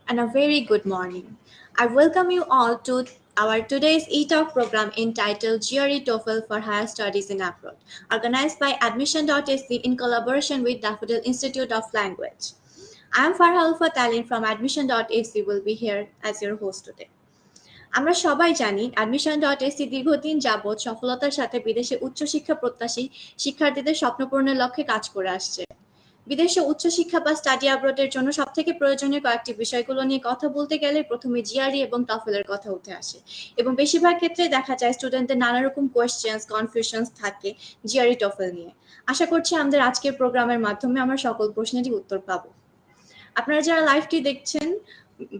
and a very good morning. I welcome you all to our today's e-talk program entitled GRE TOEFL for Higher Studies in Abroad, organized by Admission.ac in collaboration with Daffodil Institute of Language. I am Farha Alfa Talin from Admission.ac will be here as your host today. আমরা সবাই জানি Admission.ac দীর্ঘদিন যাবৎ সফলতার সাথে বিদেশে উচ্চশিক্ষা প্রত্যাশী শিক্ষার্থীদের স্বপ্নপূরণের লক্ষ্যে কাজ করে আসছে। বিদেশে উচ্চশিক্ষা বা স্টাডি অ্যাব্রডের জন্য সবথেকে প্রয়োজনীয় কয়েকটি বিষয়গুলো নিয়ে কথা বলতে গেলে প্রথমে জিআরই এবং টফেল এর কথা উঠে আসে এবং বেশিরভাগ ক্ষেত্রে দেখা যায় স্টুডেন্টদের নানা রকম কোয়েশ্চেন্স কনফিউশনস থাকে জিআরই টফেল নিয়ে। আশা করছি আমাদের আজকের প্রোগ্রামের মাধ্যমে আমরা সকল প্রশ্নেরই উত্তর পাবো। আপনারা যারা লাইভটি দেখছেন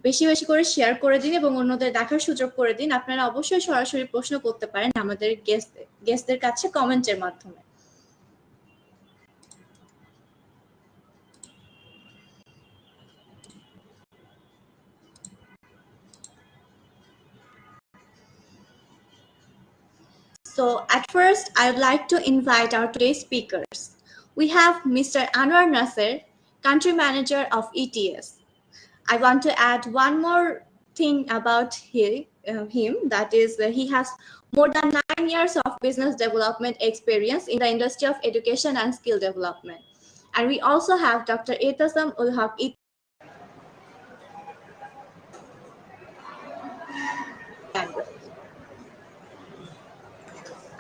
বেশি বেশি করে শেয়ার করে দিন এবং অন্যদের দেখার সুযোগ করে দিন। আপনারা অবশ্যই সরাসরি প্রশ্ন করতে পারেন আমাদের গেস্টদের কাছে কমেন্টের মাধ্যমে। So at first, I would like to invite our today's speakers. We have Mr. Anwar Nasser, Country Manager of ETS. I want to add one more thing about him, that is he has more than 9 years of business development experience in the industry of education and skill development. And we also have Dr. Etasam Ulhaq.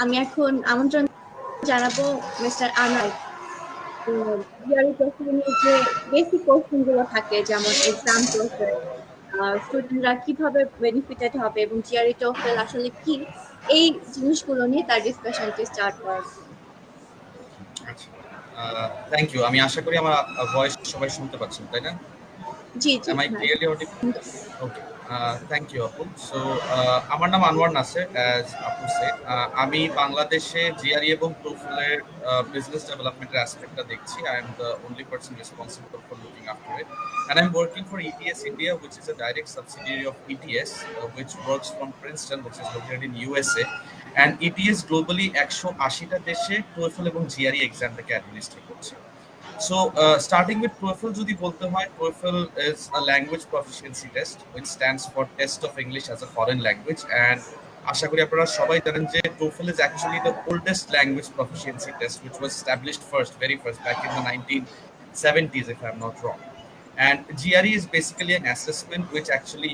আমি এখন আমন্ত্রণ জানাবো mister আনার GRE TOEFL যে basic কোশ্চেনগুলো থাকে যেমন exam process স্টুডেন্টরা কিভাবে বেনিফিটেড হবে এবং জিআরই টোফেল আসলে কি এই জিনিসগুলো নিয়ে তার ডিসকাশনটি স্টার্ট করার। Thank you. আমি আশা করি আমার ভয়েস সবাই শুনতে পাচ্ছেন, তাই না? জি জি। Am I clearly audible? Okay. Thank you, Apu. So, আমার নাম Anwar Naser, as Apu said. আমি বাংলাদেশে জিআরই এবং টোফেলের বিজনেস ডেভেলপমেন্টের অ্যাসপেক্টটা দেখছি. I am the only person responsible for looking after it. And I'm working for ETS India, which is a direct subsidiary of ETS, which works from Princeton, which is located in USA. And ETS globally 180টা দেশে TOEFL এবং GRE এক্সামটাকে administrate করছে। So, starting with TOEFL, যদি বলতে হয়, TOEFL is a language proficiency test, which stands for Test of English as a Foreign Language. And আশা করি আপনারা সবাই জানেন যে TOEFL is actually the oldest language proficiency test, which was established very first back in the 1970s, if I'm not wrong. And GRE is basically an assessment which actually,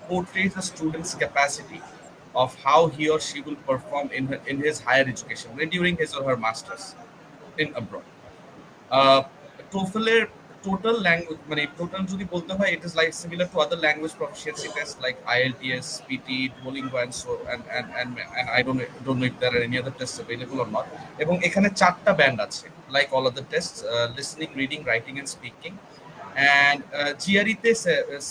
portrays a student's capacity of how he or she will perform in his higher education during his or her masters in abroad. TOEFL total language, total যদি বলতে হয়, it is like similar to other language proficiency tests like IELTS, PT, Duolingo, and so and I don't know if there are any other tests available or not. এবং এখানে 4টা band আছে, like all other tests, listening, reading, writing, and speaking. And GRE তে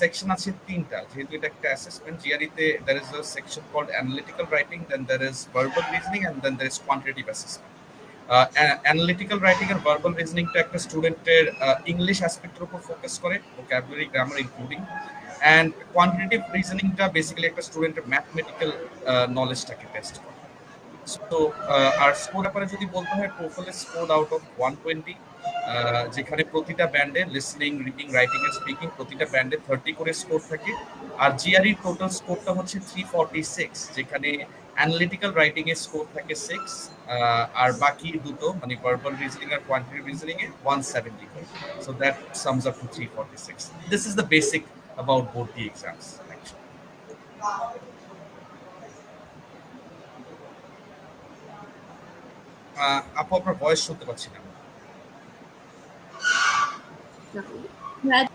section আছে 3টা, যেহেতু এটা একটা অ্যাসেসমেন্ট। GRE তে there is a section called analytical writing, then there is verbal reasoning, and then there is quantitative assessment. Analytical writing আর verbal রিজনিংটা একটা স্টুডেন্টের ইংলিশ অ্যাসপেক্টের উপর ফোকাস করে, vocabulary, grammar including. And quantitative রিজনিংটা বেসিক্যালি একটা স্টুডেন্টের ম্যাথমেটিক্যাল নলেজটাকে টেস্ট করে। সো আর স্কোর ব্যাপারে যদি বলতে হয়, TOEFL is scored out of 120, যেখানে প্রতিটা ব্যান্ডে listening, reading, writing and speaking প্রতিটা ব্যান্ডে 30 করে স্কোর থাকে। আর জিআরই টোটাল স্কোরটা হচ্ছে 346, যেখানে অ্যানালিটিক্যাল রাইটিং এর স্কোর থাকে 6, আর বাকি দুটো ভার্বাল রিজনিং আর কোয়ান্টিটেটিভ রিজনিং এ 170। So that sums up to 346. This is the basic about both the exams actually. আপু, আপনার ভয়েস শুনতে পাচ্ছি না।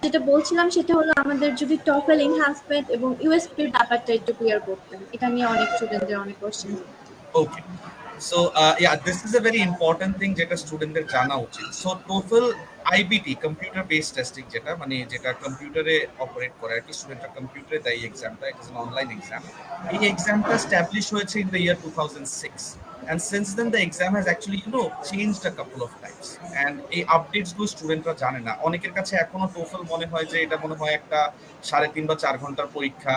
যেটা বলছিলাম সেটা হলো আমাদের যদি টফেল এনহান্সমেন্ট এবং ইউএসপির ব্যাপারটা একটু ক্লিয়ার করতেন, এটা নিয়ে অনেক স্টুডেন্টদের অনেক question. Okay, so this is a very important thing যেটা স্টুডেন্টদের জানা উচিত। So TOEFL iBT, computer based testing, যেটা কম্পিউটারে অপারেট করে আর কি, স্টুডেন্টরা কম্পিউটারে দেয় এই এক্সামটা। It is an online exam. এই এক্সামটা এস্টাবলিশ হয়েছে in the year 2006, and since then the exam has actually changed a couple of times, and এই আপডেটস গুলো স্টুডেন্টরা জানে না। অনেকের কাছে এখনো টোফেল মনে হয় যে এটা মনে হয় একটা 3.5 বা 4 ঘন্টার পরীক্ষা,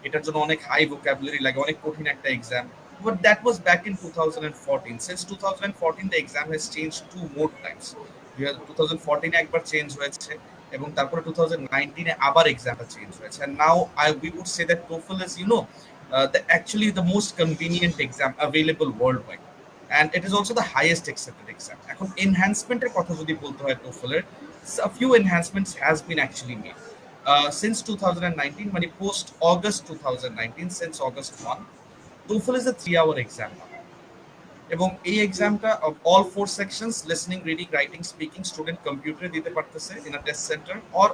এটার জন্য অনেক হাই ভোকাবুলারি লাগে, অনেক কঠিন একটা exam. But that was back in 2014. Since 2014, the exam has changed 2 more times. 2014 একবার চেঞ্জ হয়েছে, এবং তারপরে 2019 আবার এক্সামটা চেঞ্জ হয়েছে, and now we would say that TOEFL is actually the most convenient exam available worldwide, and it is also the highest accepted exam. এখন এনহ্যান্সমেন্টের কথা যদি বলতে হয় TOEFL এর, a few enhancements has been actually made since 2019, মানে post August 2019, since August 1. TOEFL is a 3-hour exam now. এবং এই এক্সামটা all four sections, listening, reading, writing, speaking, student কম্পিউটারে দিতে পারতেছে in a test centre or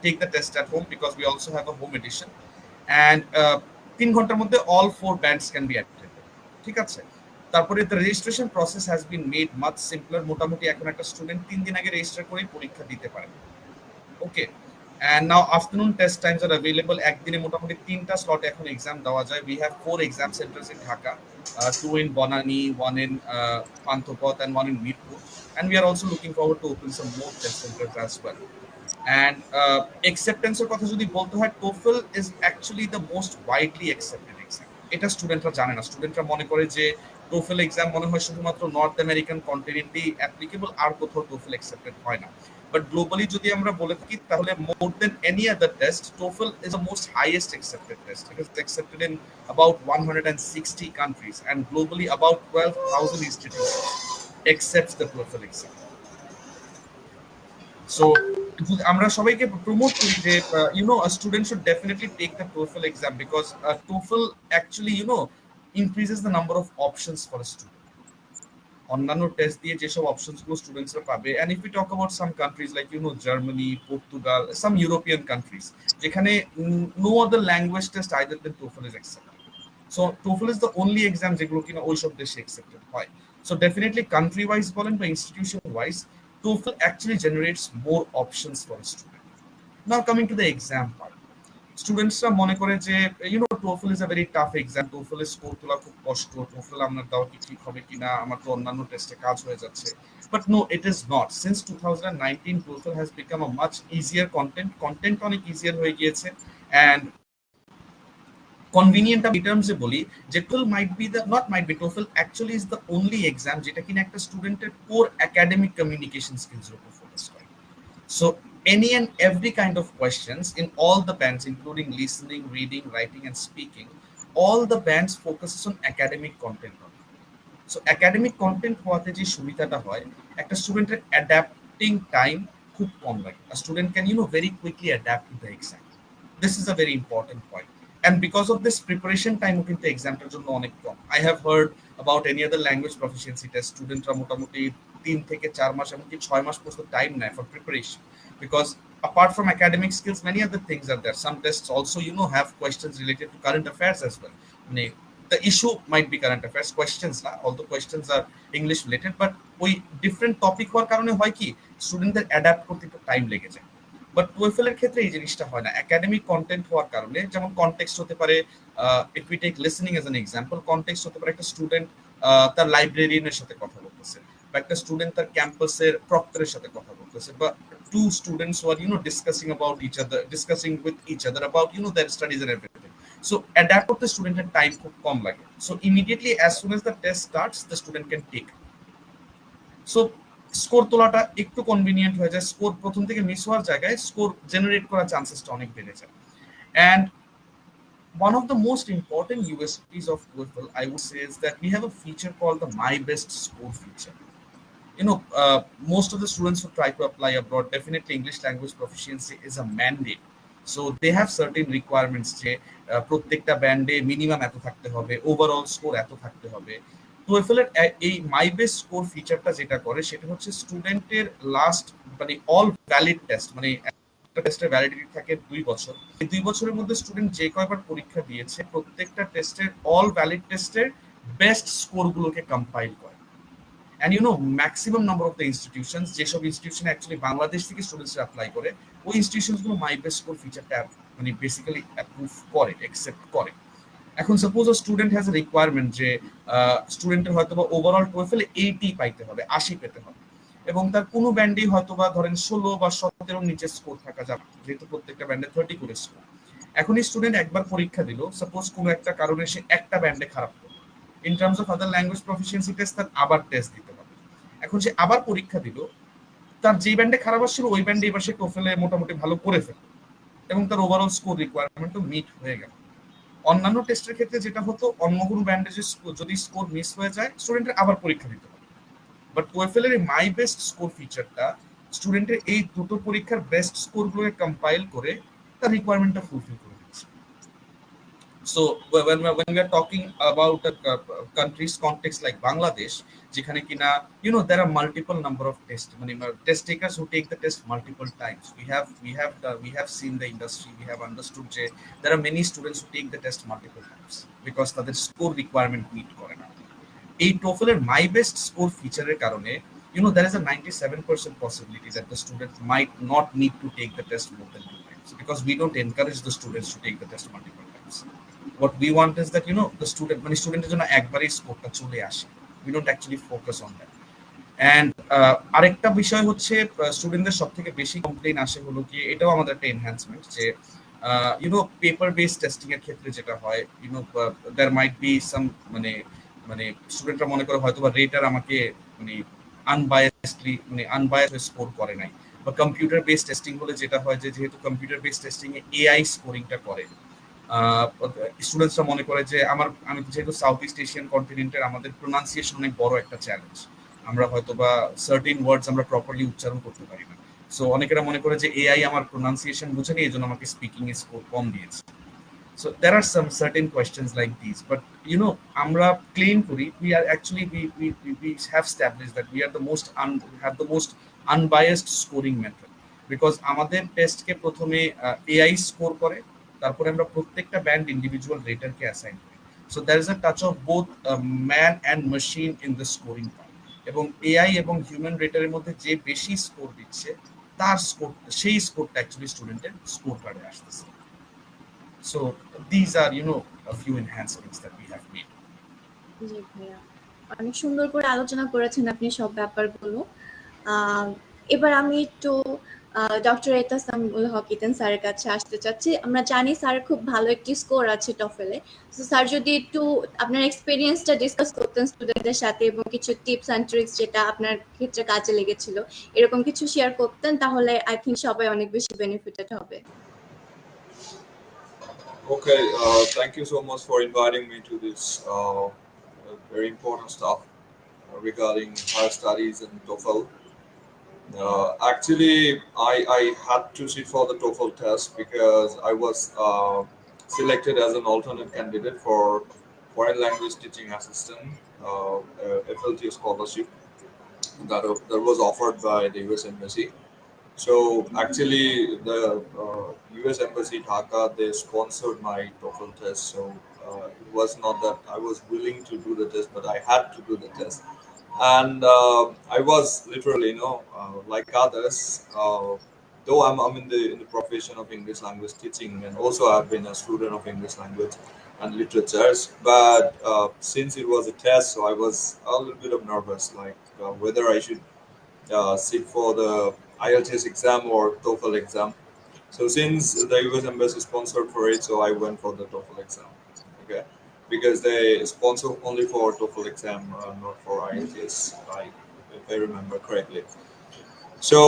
take the test at home, because we also have a home edition, and 3 ঘন্টার মধ্যে all four bands can be attended. ঠিক আছে, তারপরে the registration process has been made much simpler. মোটামুটি এখন একটা student 3 দিন আগে রেজিস্টার করেই পরীক্ষা দিতে পারে। ওকে, and now afternoon test times are available. একদিনে মোটামুটি 3টা স্লটে এখন এক্সাম দেওয়া যায়। We have 4 exam centers in Dhaka, 2 in Bonani, 1 in Panthopot, and 1 in Mirpur. And we are also looking forward to open some more test centers as well. And acceptanceর কথা যদি বলতে হয়, TOEFL is actually the most widely accepted exam. এটা স্টুডেন্টরা জানে না। স্টুডেন্টরা মনে করে যে TOEFL এক্সাম মনে হয় শুধুমাত্র নর্থ আমেরিকান কন্টিনেন্টেই অ্যাপ্লিকেবল, আর কোথাও TOEFL accepted হয় না। বাট গ্লোবালি যদি আমরা বলে থাকি, তাহলে more than any other test, TOEFL is the most highest accepted test. It is accepted in about 160 countries, and globally about 12,000 institutions accepts the TOEFL exam. So আমরা সবাইকে promote করি যে a student should definitely take the TOEFL exam, because TOEFL actually increases the number of options for a student. অন্যান্য test দিয়ে যেসব options গুলো স্টুডেন্টসরা পাবে, and if you talk about some countries like Germany, Portugal, some European countries, যেখানে no other language test either then TOEFL is accepted. So TOEFL is the only exam যেগুলো কিনা ওইসব দেশে অ্যাকসেপ্টেড হয়। সো ডেফিনেটলি কান্ট্রি ওয়াইজ বলেন বা institution wise, TOEFL actually generates more options for a student. Now coming to the exam part, স্টুডেন্টসরা মনে করে যে TOEFL is a very tough exam, TOEFL এর স্কোর তোলা খুব কষ্ট, TOEFL আমার দেওয়া কি ঠিক হবে কিনা, আমার তো অন্যান্য টেস্টে কাজ হয়ে যাচ্ছে। But no, it is not. Since 2019 TOEFL has become a much easier content অনেক ইজিয়ার হয়ে গিয়েছে, অ্যান্ড কনভিনিয়েন্ট আমি টার্মসে বলি যে TOEFL might be the not might be TOEFL actually is the only exam যেটা কিনা একটা স্টুডেন্টের কোর একাডেমিক কমিউনিকেশন স্কিলসের উপর ফোকাস করে। So any and every kind of questions in all the bands, including listening, reading, writing, and speaking, all the bands focuses on academic content. So academic content হওয়াতে যে সুবিধাটা হয়, একটা স্টুডেন্টের adapting time খুব কম লাগে। A student can very quickly adapt to the exam. This is a very important point. And because of this, preparation time কিন্তু এক্সামটার জন্য অনেক কম। I have heard about any other language proficiency test, স্টুডেন্টরা মোটামুটি 3 থেকে 4 মাস এমনকি 6 মাস পর্যন্ত টাইম নেয় for preparation, because apart from academic skills, many other things are there. Some tests also have questions related to current affairs as well. The issue might be current affairs questions না, although questions are English related, but ওই different topic হওয়ার কারণে হয় কি, স্টুডেন্টদের adapt করতে একটু time লেগে যায়। বাট TOEFL এর ক্ষেত্রে এই জিনিসটা হয় না। একাডেমিক কন্টেন্ট হওয়ার কারণে, যেমন কনটেক্সট হতে পারে, if we take listening as an example, context হতে পারে একটা স্টুডেন্ট তার লাইব্রেরিয়ানের সাথে কথা বলতেছে, বা একটা স্টুডেন্ট তার ক্যাম্পাসের প্রক্টরের সাথে কথা বলতেছে, বা two students who are discussing about each other, discussing with each other about their studies and everything. So adapt করতে স্টুডেন্টের টাইম খুব কম লাগে। So immediately as soon as the test starts, the student can take. So score তোলাটা একটু convenient হয়ে যায়, score প্রথম থেকে মিস হওয়ার জায়গায় স্কোর জেনারেট করার চান্সেসটা অনেক বেড়ে যায়। And one of the most important USPs of TOEFL, I would say, is that we have a feature called the My Best Score feature. Most of the students who try to apply abroad, definitely English language proficiency is a mandate. So they have certain requirements যে প্রত্যেকটা ব্যান্ডে minimum এত থাকতে হবে, overall score এত থাকতে হবে। TOEFL এর এই মাই বেস্ট স্কোর ফিচারটা যেটা করে, সেটা হচ্ছে স্টুডেন্টের লাস্ট মানে অল ভ্যালিড টেস্ট, মানে একটা টেস্টের ভ্যালিডিটি থাকে 2 বছর। এই 2 বছরের মধ্যে স্টুডেন্ট যে কয়বার পরীক্ষা দিয়েছে, প্রত্যেকটা টেস্টের অল ভ্যালিড টেস্টের বেস্ট স্কোরগুলোকে কম্পাইল করে। And maximum number of the institutions, যেসব ইনস্টিটিউশন অ্যাকচুয়ালি বাংলাদেশ থেকে স্টুডেন্টস অ্যাপ্লাই করে, ওই ইনস্টিটিউশনগুলো মাই বেস্ট স্কোর ফিচারটা মানে বেসিক্যালি অ্যাপ্রুভ করে, অ্যাকসেপ্ট করে। এখন suppose student has a requirement যে স্টুডেন্টের হয়তো বা ওভারঅল TOEFL 80 পাইতে হবে, 80 পেতে হবে, এবং তার কোনো ব্যান্ডেই হয়তো বা ধরেন 16 বা 17 নিচে স্কোর থাকা যাবে, যেহেতু প্রত্যেকটা ব্যান্ডে 30 করে স্কোর। এখন এই স্টুডেন্ট একবার পরীক্ষা দিল, সাপোজ কোনো একটা কারণে সে একটা ব্যান্ডে খারাপ করলো, in terms of other language proficiency test তার আবার টেস্ট দিতে হবে। এখন সে আবার পরীক্ষা দিল, তার যে ব্যান্ডে খারাপ আসছিল ওই ব্যান্ডে এবার সে টোফেলে মোটামুটি ভালো করে ফেলে এবং তার ওভারঅল স্কোর রিকোয়ারমেন্টও মিট হয়ে গেল। অন্যান্য টেস্টের ক্ষেত্রে যেটা হতো, অন্য কোনো ব্যান্ডে যদি স্কোর মিস হয়ে যায় স্টুডেন্টের আবার পরীক্ষা দিতে হবে। বাট টোয়েফেল এর মাই বেস্ট স্কোর ফিচারটা স্টুডেন্টের এই দুটো পরীক্ষার বেস্ট স্কোরগুলোকে কম্পাইল করে তার রিকোয়ারমেন্টটা ফুলফিল করে দিচ্ছে। So when we are talking about a country's context like Bangladesh, যেখানে কিনা there are multiple number of tests, মানে test takers who take the test multiple times. We have seen the industry, we have understood যে there are many students who take the test multiple times because তাদের score requirement meet করে না। এই TOEFL এর my best score ফিচারের কারণে there is a 97% possibility that the student might not need to take the test more than 2 times because we don't encourage the students to take the test multiple times. What we want is that the student মানে স্টুডেন্টের জন্য একবারই স্কোরটা চলে আসে। We don't actually focus on that. And আরেকটা বিষয় হচ্ছে স্টুডেন্টদের সব থেকে বেশি কমপ্লেইন আসে হলো কি, এটাও আমাদের একটা এনহ্যান্সমেন্ট যে পেপার বেসড টেস্টিং এর ক্ষেত্রে যেটা হয় দেয়ার মাইট বি সাম মানে মানে স্টুডেন্টরা মনে করে হয়তো বা রেটার আমাকে মানে আনবায়াসলি স্কোর করে নাই, বা কম্পিউটার বেসড টেস্টিং হলে যেটা হয় যে যেহেতু কম্পিউটার বেসড টেস্টিং এ এআই স্কোরিংটা করে, স্টুডেন্টসরা মনে করে যে আমি যেহেতু সাউথ ইস্ট এশিয়ান কন্টিনেন্টের আমাদের প্রোনাউন্সিয়েশন অনেক বড় একটা চ্যালেঞ্জ, আমরা হয়তো বা সার্টেন ওয়ার্ডস আমরা প্রপারলি উচ্চারণ করতে পারি না। সো অনেকেরা মনে করে যে এআই আমার প্রোনাউন্সিয়েশন বুঝে নিয়ে এই জন্য আমাকে স্পিকিং এ স্কোর কম দিয়েছে। So there are some certain questions like these, but আমরা claim করি we are actually we have established that we are the most have the most unbiased scoring method because আমাদের টেস্টকে প্রথমে এআই স্কোর করে, তারপরে আমরা প্রত্যেকটা band individual রেটারকে assign করি। So there is a touch of both man and machine in the scoring part, এবং AI এবং human রেটারের মধ্যে যে বেশি স্কোর দিচ্ছে তার স্কোর সেই স্কোরটা অ্যাকচুয়ালি স্টুডেন্টের স্কোর কার্ডে আসতেছে। So these are, a few enhancements that we have made. জি ভাইয়া, অনেক সুন্দর করে আলোচনা করেছেন আপনি সব ব্যাপারগুলো। এবার আমি একটু ডক্টর এতাসামুল হক ইতেন স্যারের কাছে আসতে চাচ্ছি। আমরা জানি স্যার খুব ভালো একটি স্কোর আছে টফেলে। তো স্যার যদি একটু আপনার এক্সপিরিয়েন্সটা ডিসকাস করতেন স্টুডেন্টদের সাথে এবং কিছু টিপস অ্যান্ড ট্রিক্স যেটা আপনার ক্ষেত্রে কাজে লেগেছিল এরকম কিছু শেয়ার করতেন, তাহলে আই থিঙ্ক সবাই অনেক বেশি বেনিফিটেড হবে। Okay, thank you so much for inviting me to this very important stuff regarding higher studies and TOEFL. Actually, I had to sit for the TOEFL test because I was selected as an alternate candidate for foreign language teaching assistant FLT scholarship that was offered by the US Embassy. So actually, the US Embassy Dhaka, they sponsored my TOEFL test. So it was not that I was willing to do the test, but I had to do the test. And I was literally, like others. Though I'm in the profession of English language teaching, and also I've been a student of English language and literatures. But since it was a test, so I was a little bit of nervous, like whether I should sit for the IELTS exam or TOEFL exam. So since the US Embassy sponsored for it, so I went for the TOEFL exam. Okay, because they sponsor only for TOEFL exam, not for IELTS, if I remember correctly. So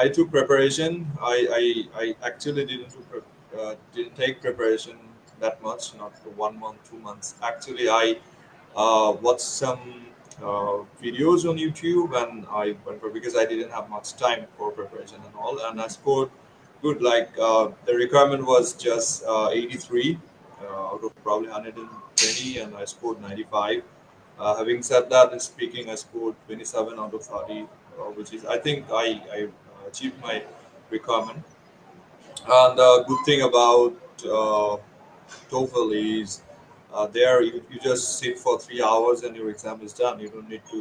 I took preparation. I actually didn't take preparation that much, not for 1 month, 2 months. Actually, I watched some videos on YouTube, and I went for because I didn't have much time for preparation and all, and I scored good. Like the requirement was just 83 out of probably 120, and I scored 95. Having said that, in speaking, I scored 27 out of 30, which is I think I achieved my requirement. And the good thing about TOEFL is there you just sit for 3 hours and your exam is done. You don't need to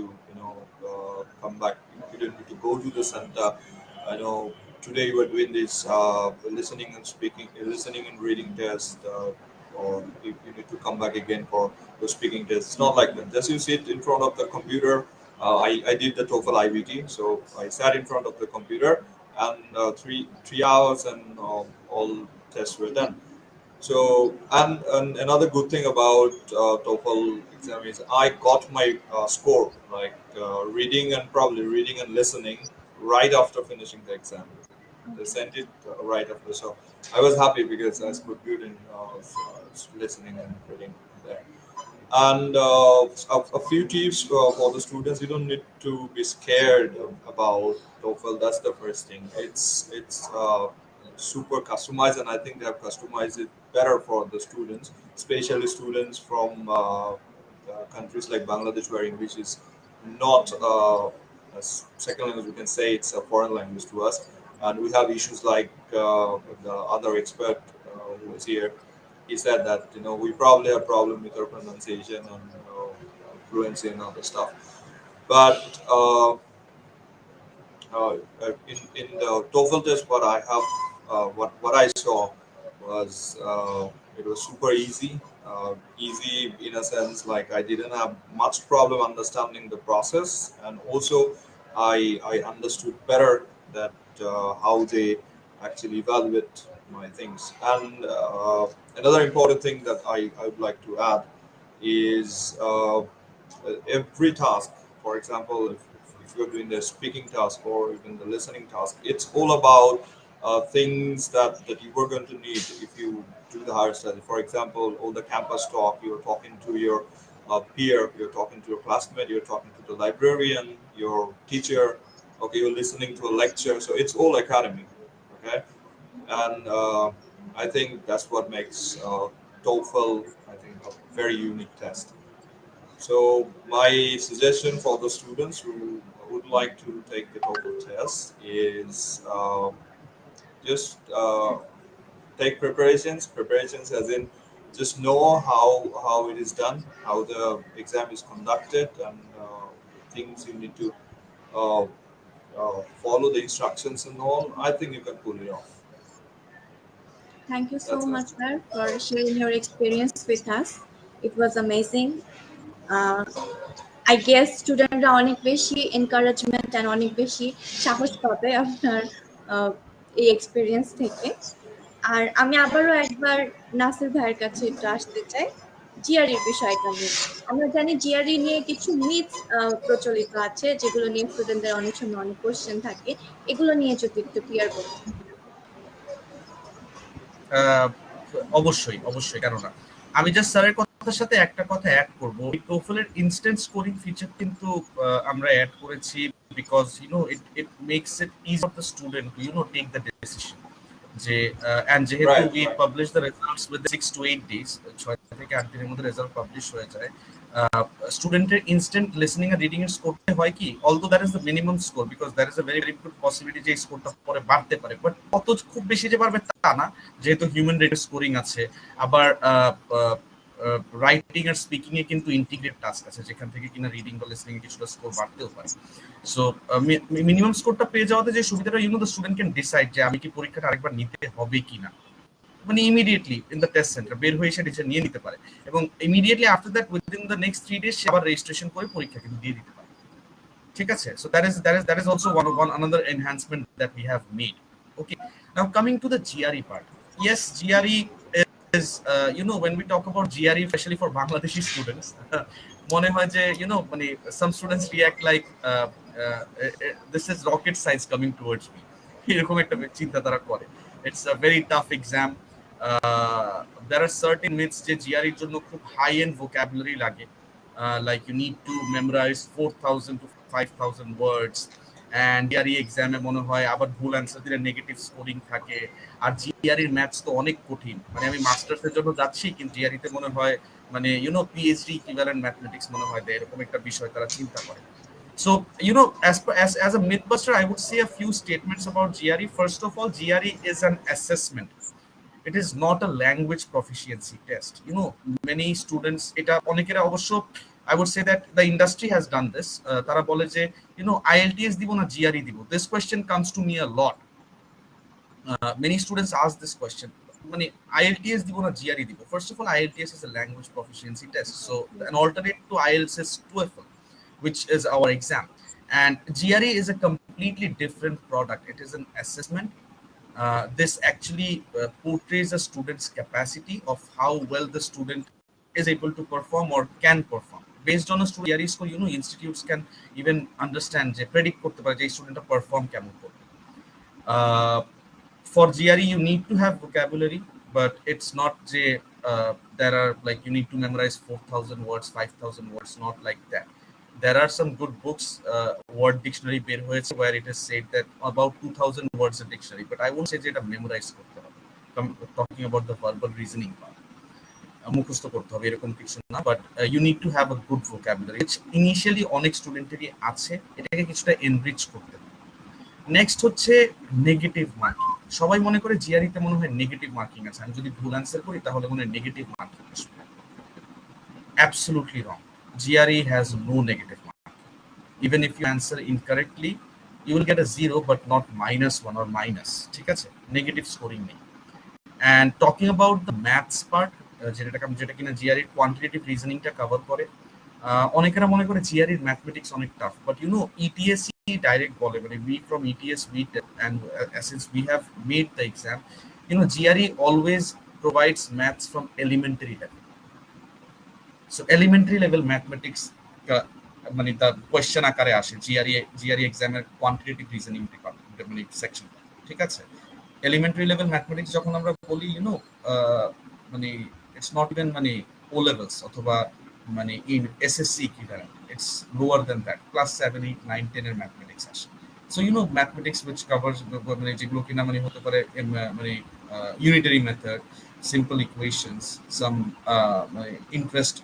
come back. You don't need to go to the center. I know today you were doing this listening and speaking, listening and reading test, or you need to come back again for the speaking test. It's not like that. Just you sit in front of the computer. I did the TOEFL IBT, so I sat in front of the computer, and three hours and all tests were done. So, and another good thing about TOEFL exam is I got my score, like reading and probably reading and listening. right after finishing the exam. They sent it right after. So I was happy because I scored good in listening and reading there. And a few tips for the students: you don't need to be scared about TOEFL. That's the first thing. It's super customized, and I think they have customized it better for the students, especially students from countries like Bangladesh, where English is not a second language. We can say it's a foreign language to us, and we have issues like the other expert who was here. He said that we probably have problem with our pronunciation and fluency and other stuff. But in the TOEFL test, what I have, what I saw was it was super easy. Easy in a sense, like I didn't have much problem understanding the process, and also I understood better that how they actually evaluate my things. And another important thing that I would like to add is every task. For example, if you're doing the speaking task or even the listening task, it's all about things that you were going to need if you do the higher study. For example, all the campus talk, you're talking to your peer, you're talking to your classmate, you're talking to the librarian, your teacher. Okay, you're listening to a lecture, so it's all academic. Okay, and I think that's what makes TOEFL, I think, a very unique test. So my suggestion for the students who would like to take the TOEFL test is just take preparations as in just know how it is done, how the exam is conducted, and things you need to uh, follow the instructions and all. I think you can pull it off. Thank you so That's much, it. sir, for sharing your experience with us. It was amazing. Uh, I guess স্টুডেন্টরা অনেক বেশি encouragement and অনেক বেশি সাহস পাবে আপনার আহ, এই experience থেকে। আর আমি আবারও একবার নাসির ভাইয়ের কাছে একটু আসতে চাই জিআরইর বিষয়টা নিয়ে। আমরা জানি জিআরই নিয়ে কিছু মিথ প্রচলিত আছে যেগুলো নিয়ে স্টুডেন্টদের অনেক সময় অনেক কোশ্চেন থাকে, এগুলো নিয়ে যদি একটু ক্লিয়ার করতেন। আহ, অবশ্যই অবশ্যই, কেন না। আমি জাস্ট স্যারের কথার সাথে একটা কথা অ্যাড করব। এই টোফেলের ইনস্ট্যান্ট স্কোরিং ফিচার কিন্তু আমরা অ্যাড করেছি because it makes it easy for the student to take the decision যে এন্ড যেহেতু Right, we right. Publish the results with 6 to 8 days, 6 থেকে 8 দিনের মধ্যে রেজাল্ট পাবলিশ হয়ে যায়। স্টুডেন্টের ইনস্ট্যান্ট লিসনিং আর রিডিং এর স্কোরটা হয় কি, although that is the minimum score because that is a very very good possibility যে স্কোরটা পরে বাড়তে পারে, বাট অত খুব বেশি যে পারবে তা না, যেহেতু হিউম্যান রেটেড স্কোরিং আছে। আবার রাইটিং আর স্পিকিং এ কিন্তু ইন্টিগ্রেট টাস্ক আছে, যেখান থেকে কিনা রিডিং বা লিসনিং এ কিছুটা স্কোর বাড়তেও পারে। সো মিনিমাম স্কোরটা পেয়ে যাওয়াতে যে সুবিধাটা, দ্য স্টুডেন্ট ক্যান ডিসাইড যে আমি কি পরীক্ষাটা আরেকবার নিতে হবে কিনা, মানে immediately in the test centre বের হয়ে এসে ডিসিশন নিয়ে নিতে পারে, এবং immediately after that within the next 3 days সে আবার রেজিস্ট্রেশন করে পরীক্ষা কিন্তু দিয়ে দিতে পারে। ঠিক আছে, so that is also one another enhancement that we have made. Okay, now coming to the GRE part. Yes, GRE is when we talk about GRE, especially for Bangladeshi students, মনে হয় যে মানে some students react like this is rocket science coming towards me, এরকম একটা চিন্তা তারা করে। It's a very tough exam. There are certain myths যে GRE এর জন্য খুব high end vocabulary লাগে, like you need to memorize 4,000 to 5,000 words, and GRE এক্সামে মনে হয় আবার ভুল অ্যান্সার দিলে নেগেটিভ স্কোরিং থাকে। আর জিআরইর ম্যাথস তো অনেক কঠিন, মানে আমি মাস্টার্সের জন্য যাচ্ছি কিন্তু জিআরইতে মনে হয় মানে পিএইচডি ইকুইভ্যালেন্ট ম্যাথমেটিক্স মনে হয় দেয়, এরকম একটা বিষয় তারা চিন্তা করে। So, as a mythbuster, I would say a few statements about GRE. First of all, GRE is an assessment. It is not a language proficiency test. Many students, এটা অনেকেরা অবশ্য, I would say that the industry has done this. তারা বলে যে IELTS দিব না GRE দিব. This question comes to me a lot. Many students ask this question. মানে IELTS দিব না GRE দিব. First of all, IELTS is a language proficiency test. So an alternate to IELTS is TOEFL, which is our exam. And GRE is a completely different product. It is an assessment. This actually portrays a student's capacity of how well the student is able to perform or can perform. based on a student GRE score, institutes can even understand, যে predict করতে পারে যে এই স্টুডেন্টটা perform কেমন করবে। For GRE you need to have vocabulary, but it's not there are like you need to memorize 4,000 words, 5,000 words, not like that. There are some good books, word dictionary বের হয়েছে where it is said that about 2,000 words a dictionary, but I won't say যেটা memorize করতে হবে, talking about the verbal reasoning part, মুখস্থ করতে হবে এরকম কিছু না, but you need to have a good vocabulary, initially অনেক স্টুডেন্টেরই আছে, এটাকে কিছুটা এনরিচ করতে হবে। নেক্সট হচ্ছে নেগেটিভ মার্কিং। সবাই মনে করে জিআরইতে মনে হয় নেগেটিভ মার্কিং আছে, আমি যদি ভুল অ্যান্সার করি তাহলে মনে হয় নেগেটিভ মার্কিং আসবে। Absolutely wrong. GRE has no negative marking. Even if you answer incorrectly, you will get a 0 but not -1 or minus, ঠিক আছে, নেগেটিভ স্কোরিং নেই। And talking about the maths part, যেটা কিনা জিআরইর কোয়ান্টিটেটিভ রিজনিংটা কভার করে, অনেকেরা মনে করে জিআরইর mathematics অনেক tough, but ইটিএসই direct বলে, মানে we from ETS and since we have made the exam, GRE always provides maths from elementary level. So elementary level mathematics মানে the question আকারে আসে জিআরই এক্সামের কোয়ান্টিটেটিভ রিজনিং ডিপার্টমেন্ট মানে section, ঠিক আছে। Elementary level mathematics যখন আমরা বলি মানে ইটস নট ইভেন মানে ও লেভেলস অথবা মানে in SSC equivalent, it's lower than that, class 7, 8, 9, 10 এর ম্যাথমেটিক্স আসে। সো ম্যাথমেটিক্স উইচ কভার্স মানে যেগুলো কিনা মানে হতে পারে মানে unitary method, simple equations, some interest,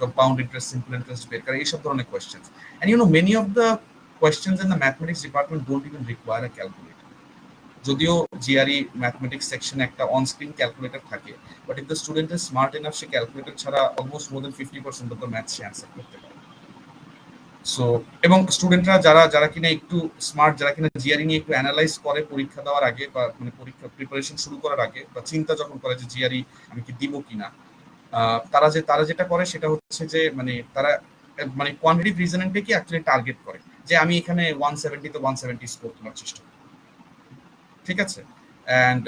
compound interest, simple interest বের করা, এইসব ধরনের questions. And many of the questions in the mathematics department don't even require a calculator. যদিও জিআরই ম্যাথমেটিক্স সেকশনে একটা অন স্ক্রিন ক্যালকুলেটর থাকে, but if the student is smart enough, সে calculator ছাড়া almost more than 50% of the maths সে answer করতে পারে। So এবং স্টুডেন্টরা যারা কিনা একটু স্মার্ট, যারা কিনা জিআরই নিয়ে একটু অ্যানালাইজ করে পরীক্ষা দেওয়ার আগে বা মানে পরীক্ষা প্রিপারেশন শুরু করার আগে, বা চিন্তা যখন করে যে জিআরই আমি কি দিব কিনা, তারা যেটা করে সেটা হচ্ছে যে মানে তারা মানে কোয়ান্টিটিভ রিজনিংটাকে অ্যাকচুয়ালি টার্গেট করে যে আমি এখানে 170 তে 170 স্কোর করার চেষ্টা করি, ঠিক আছে। অ্যান্ড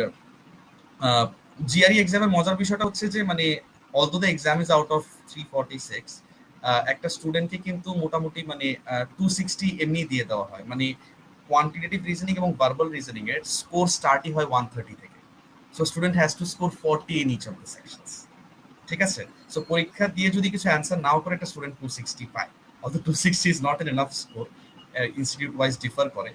জিআরই এক্সামের মজার বিষয়টা হচ্ছে যে মানে although the exam is out of 346, একটা স্টুডেন্টকে কিন্তু মোটামুটি মানে 260 এমনি দিয়ে দেওয়া হয়, মানে কোয়ান্টিটেটিভ রিজনিং এবং ভার্বাল রিজনিং এর স্কোর স্টার্টই হয় 130 থেকে। So student has to score 40 in each of the sections, ঠিক আছে। সো পরীক্ষা দিয়ে যদি কিছু অ্যান্সার নাও করে একটা স্টুডেন্ট 260 পায়, অত 260 is not an enough score, institute wise differ করে।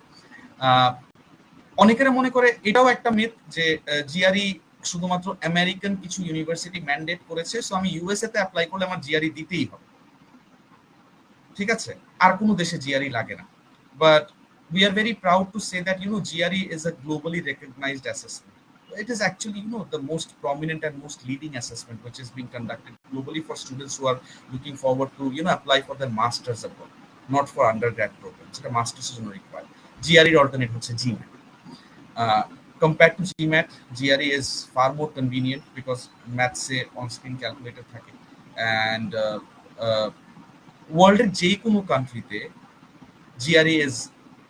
অনেকেরা মনে করে এটাও একটা মিথ যে জিআরই শুধুমাত্র আমেরিকান কিছু ইউনিভার্সিটি ম্যান্ডেট করেছে, সো আমি ইউএসএ তে অ্যাপ্লাই করলে আমার জিআরই দিতেই হবে, ঠিক আছে, আর কোনো দেশে জিআরই লাগে না। But we are very proud to say that GRE is a globally recognized assessment. It is actually the most prominent and most leading assessment which is being conducted globally for students who are looking forward to apply for their masters abroad, not for undergrad programs. It's a master's is required. GRE alternate হচ্ছে GMAT. Compared to GMAT, GRE is far more convenient because maths se on-screen calculator থাকে, and world এর যে কোনো কান্ট্রিতে GRE is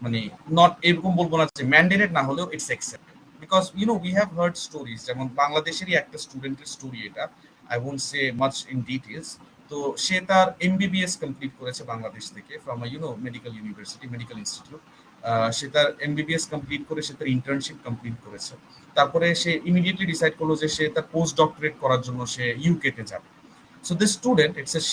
মানে not এরকম বলবো না যে ম্যান্ডেটেড না হলেও it's accepted, because we have heard stories, যেমন বাংলাদেশেরই একটা স্টুডেন্টের স্টোরি, এটা I won't say much in details. তো সে তার এমবিবিএস কমপ্লিট করেছে বাংলাদেশ থেকে from medical university, medical institute. সে তার এমবিবিএস কমপ্লিট করে সে তার ইন্টার্নশিপ কমপ্লিট করেছে, তারপরে সে ইমিডিয়েটলি ডিসাইড করলো যে সে তার পোস্ট ডক্টরেট করার জন্য সে ইউকেতে যাবে। So this student, it's a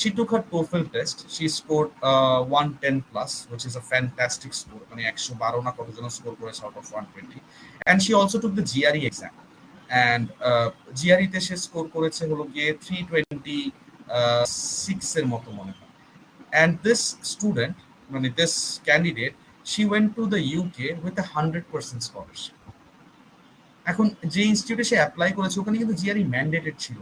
she took her TOEFL test. She scored 110 plus, which is a fantastic score. মানে 112 না কত জন স্কোর করেছে out of 120. And she also took the GRE exam. And GRE তে সে score করেছে হলো গিয়ে 326 এর মতো মনে হয়। And this student, মানে this candidate, she went to the UK with a 100% scholarship. এখন যে ইনস্টিটিউটে সে অ্যাপ্লাই করেছে ওখানে কিন্তু GRE ম্যান্ডেটেড ছিল,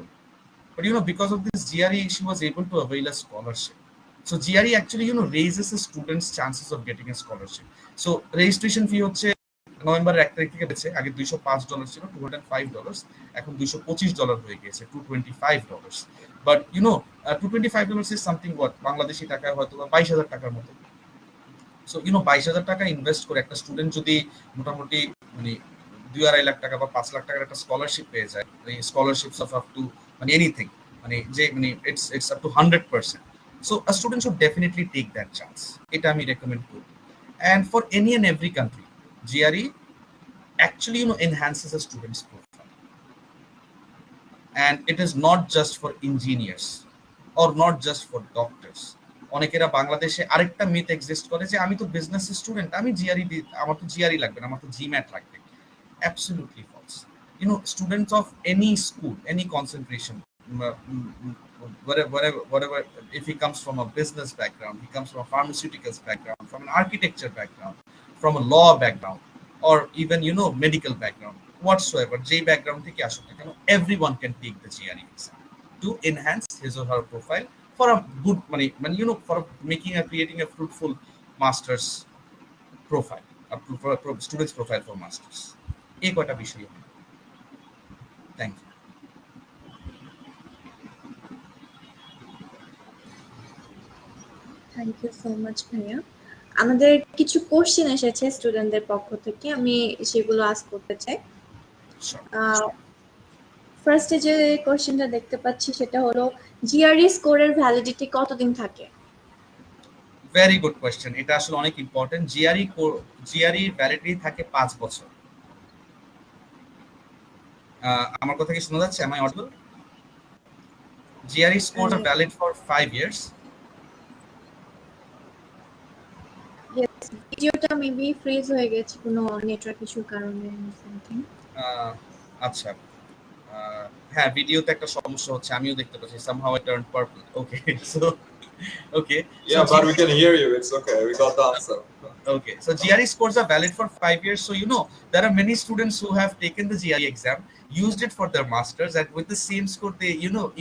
but because of this GRE she was able to avail a scholarship. So GRE actually raises a student's chances of getting a scholarship. So registration fee হচ্ছে নভেম্বরের 1 তারিখ থেকে বেড়েছে, আগে $205 ছিল, $205, এখন $225 হয়ে গিয়েছে, $225. But $225 is something what Bangladeshi টাকায় হয়তো 22,000 টাকার মতো। সো 22,000 টাকা ইনভেস্ট করে একটা স্টুডেন্ট যদি মোটামুটি মানে 2-2.5 লাখ টাকা বা 5 লাখ টাকার একটা স্কলারশিপ পেয়ে যায়, স্কলারশিপস অফ আপ টু মানে এনিথিং, মানে যে মানে it's up to 100%, So a student should definitely take that chance. It I recommend to. And for any and every country, GRE actually enhances a student's profile. And it is not just for engineers or not just for doctors. অনেকেরা বাংলাদেশে আরেকটা myth exist করে যে আমি তো business student, আমি GRE আমার তো GRE লাগবে না, আমার তো জিম্যাট লাগবে। Absolutely false. Students of any school, any concentration, whatever, if he comes from a business background, he comes from a pharmaceuticals background, from an architecture background, from a law background, or even medical background, whatsoever, J background থেকে আসুক না কেন, everyone can take the GRE exam to enhance his or her profile for a good for creating a fruitful master's profile, for a student's profile for masters. এই কয়টা বিষয়। Thank you. Thank you so much ভাইয়া। আমাদের কিছু question এসেছে স্টুডেন্টদের পক্ষ থেকে, আমি সেগুলো আস্ক করতে চাই। ফার্স্টে যে কোশ্চেনটা দেখতে পাচ্ছি সেটা হলো জিআরই স্কোরের ভ্যালিডিটি কতদিন থাকে? ভেরি গুড কোয়েশ্চেন, এটা আসলে অনেক ইম্পর্টেন্ট। জিআরই ভ্যালিডিটি থাকে 5 বছর। আমার কথা কি শোনা যাচ্ছে? Am I audible? GRE scores are valid for 5 years. Yes, ভিডিওটা মেবি ফ্রিজ হয়ে গেছে কোনো নেটওয়ার্ক ইস্যুর কারণে সামথিং। আচ্ছা, হ্যাঁ ভিডিওতে একটা সমস্যা হচ্ছে, আমিও দেখতে পাচ্ছি। somehow it turned purple. Okay, so okay. Yeah, but we can hear you. It's okay. We got the answer. Okay, so GRE scores are valid for 5 years. So there are many students who have taken the GRE exam, used it for their masters, and with the same score they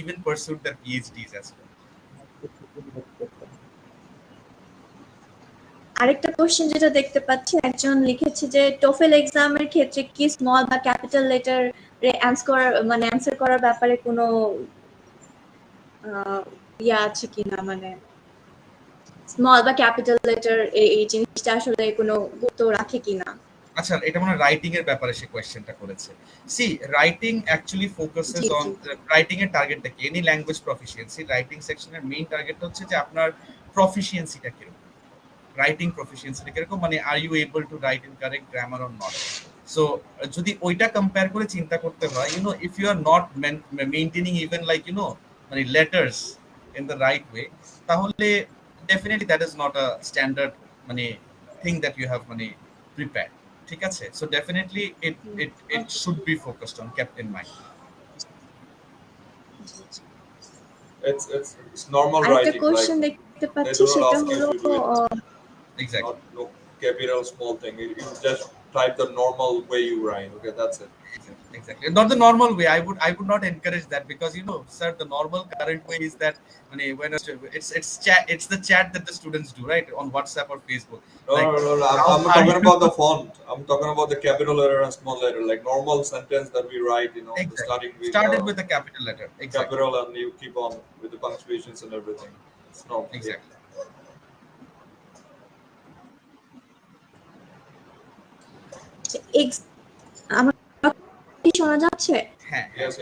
even pursued their PhDs as well. আরেকটা question যেটা দেখতে পাচ্ছি, একজন লিখেছে যে TOEFL এক্সামের ক্ষেত্রে কি স্মল বা ক্যাপিটাল লেটার অ্যানসার করার ব্যাপারে কোনো ইয়া আছে কিনা, মানে স্মল বা ক্যাপিটাল লেটার এই জিনিসটা আসলে কোনো গুরুত্ব রাখে কিনা? আচ্ছা, এটা মনে রাইটিং এর ব্যাপারে সে কোয়েশ্চেনটা করেছে। See writing actually focuses on writing এর টার্গেটটা কি? এনি ল্যাঙ্গুয়েজ প্রফিশিয়েন্সি রাইটিং সেকশনের মেইন টার্গেট হচ্ছে যে আপনার প্রফিশিয়েন্সিটা কিরকম, রাইটিং প্রফিশিয়েন্সিটা কিরকম, মানে are you able to write in correct grammar or not. So যদি ওইটা কম্পেয়ার করে চিন্তা করতে হয়, if you are not maintaining even like মানে letters in the right way, তাহলে definitely that is not a standard মানে thing that you have prepare. ঠিক আছে, so definitely it should be focused on, kept in mind. It's normal writing. আরেকটা question দেখতে পাচ্ছি সেটা হলো Exactly. No capital small thing. You just type the normal way you write. Okay, that's it. Exactly. Not the normal way. I would not encourage that, because sir, the normal current way is that when it's the chat that the students do, right, on WhatsApp or Facebook. No. I'm talking about the font. I'm talking about the capital letter and small letter, like normal sentence that we write. Exactly. Started with a capital letter. Exactly. Capital, and you keep on with the punctuations and everything. It's normal. Exactly. আমার কি শোনা যাচ্ছে? হ্যাঁ, Yes.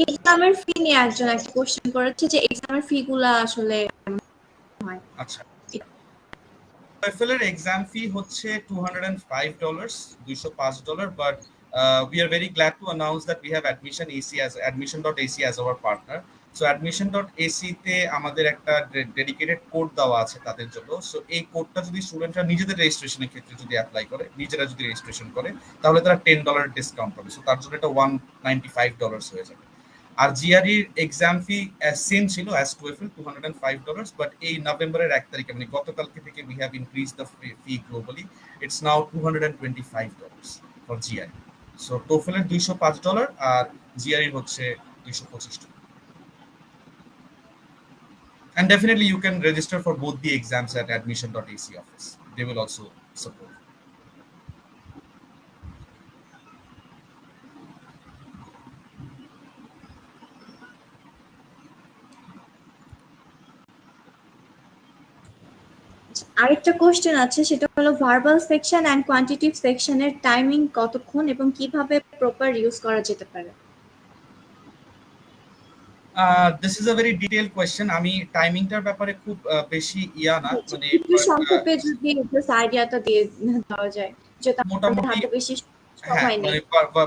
এক্সামের ফি নিয়ে একজন একটা question করেছে যে এক্সামের ফি গুলা আসলে হয়। আচ্ছা, TOEFL এর এক্সাম ফি হচ্ছে $205, $205, but we are very glad to announce that we have Admission.ac as our partner. So Admission.ac তে আমাদের একটা ডেডিকেটেড কোড দেওয়া আছে তাদের জন্য। সো এই কোডটা যদি স্টুডেন্টরা নিজেদের রেজিস্ট্রেশনের ক্ষেত্রে যদি অ্যাপ্লাই করে, নিজেরা যদি রেজিস্ট্রেশন করে, তাহলে তারা $10 ডিসকাউন্ট পাবে। সো তার জন্য এটা $195 হয়ে যাবে। আর জিআরই এক্সাম ফি সেম ছিল অ্যাজ TOEFL, $205, বাট এই নভেম্বরের 1 তারিখে মানে গতকালকে থেকে we have increased the fee globally. It's now $225 for GRE. So TOEFL এর $205 আর GRE হচ্ছে $225. And definitely you can register for both the exams at Admission.ac office. They will also support. আরেকটা question আছে, সেটা হলো ভার্বাল সেকশন এন্ড কোয়ান্টিটিভ সেকশনের timing কতক্ষণ এবং কিভাবে প্রপার ইউজ করা যেতে পারে? This is a very detailed question. আমি টাইমিংটার ব্যাপারে খুব বেশি না, মানে একটু সংক্ষেপে যদি জাস্ট আইডিয়াটা দিয়ে দেওয়া যায়, যেটা আমাদের মোটামুটি হাতে বেশি হ্যাঁ, সময় নেই।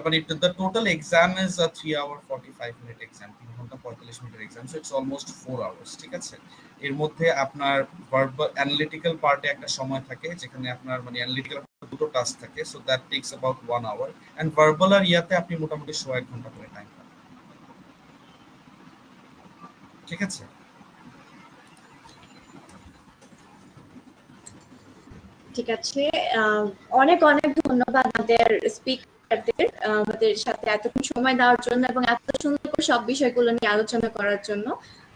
মানে the total exam is a 3 hour 45 minute exam, 3 ঘন্টা 45 মিনিটের exam, so it's almost 4 hours. ঠিক আছে, এর মধ্যে আপনার ভার্বাল অ্যানালিটিক্যাল পার্টে একটা সময় থাকে, যেখানে আপনার মানে অ্যানালিটিক্যাল দুটো টাস্ক থাকে, so that takes about 1 hour, and verbal আর ইয়াতে আপনি মোটামুটি 1.5 ঘন্টা করে টাইম পাবেন। ঠিক আছে, ঠিক আছে, অনেক অনেক ধন্যবাদ আমাদের স্পিকারদের আমাদের সাথে এতক্ষণ সময় দেওয়ার জন্য এবং এত সুন্দর করে সব বিষয়গুলো নিয়ে আলোচনা করার জন্য।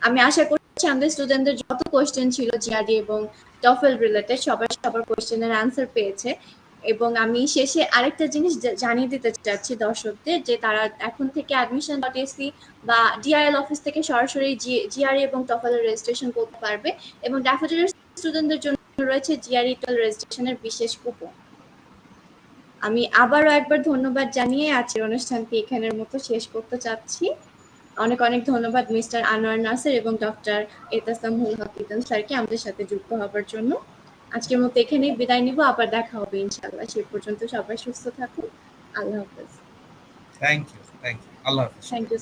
আমি আশা করছি আমাদের স্টুডেন্টদের যত কোয়েশ্চেন ছিল জিআরই এবং টফেল রিলেটেড সবার কোয়েশ্চেনের অ্যান্সার পেয়েছে। এবং আমি শেষে আরেকটা জিনিস জানিয়ে দিতে চাচ্ছি দর্শকদের, যে তারা এখন থেকে admission.ac বা ডিআইএল অফিস থেকে সরাসরি জিআরই এবং টফেলের রেজিস্ট্রেশন করতে পারবে, এবং ড্যাফোডিলের স্টুডেন্টদের জন্য রয়েছে GRE TOEFL রেজিস্ট্রেশনের বিশেষ কুপন। আমি আবারও একবার ধন্যবাদ জানিয়ে আজকের অনুষ্ঠানটি এখানের মতো শেষ করতে চাচ্ছি। অনেক অনেক ধন্যবাদ মিস্টার আনোয়ার নাসির এবং ডক্টর এতাসামুল হক ইতন স্যারকে আমাদের সাথে যুক্ত হবার জন্য। আজকের মতো এখানেই বিদায় নিব, আবার দেখা হবে ইনশাআল্লাহ। সেই পর্যন্ত সবাই সুস্থ থাকুন। আল্লাহ হাফেজ। থ্যাংক ইউ, আল্লাহ হাফেজ। Thank you.